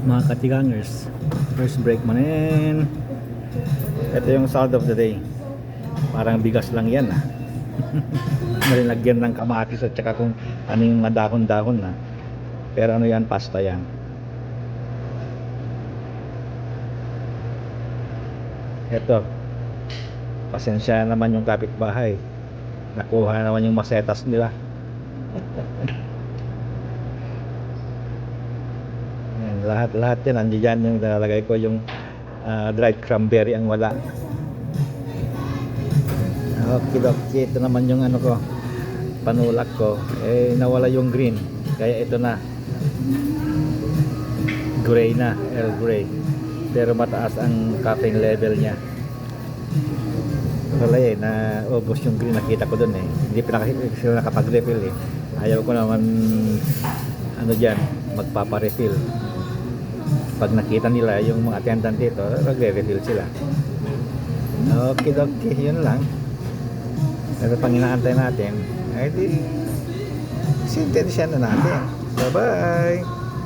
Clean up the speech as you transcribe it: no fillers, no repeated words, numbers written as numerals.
Mga katigangers, first break mo rin. Ito yung sound of the day. Parang bigas lang yan ah. Malinagyan ng kamatis at saka kung ano yung mga dahon-dahon na. Pero ano yan, pasta yan. Ito, pasensya naman yung kapitbahay. Nakuha naman yung masetas nila. Yan, lahat yan, andiyan yung nalagay ko yung dried cranberry ang wala. Okay, okay, ito naman yung ano ko, panulak ko. Eh, nawala yung green. Kaya ito na. Gray na, Earl Grey. Pero mataas ang caffeine level niya. Wala eh, na ubos yung green, nakita ko dun eh. Hindi pa sila nakapag-refill eh. Ayaw ko naman ano dyan, magpapa-refill. Pag nakita nila yung mga attendant dito, magre-refill sila. Okay, okay, yun lang. Pero pang inaantay natin, ay di sintensya na natin. Bye bye.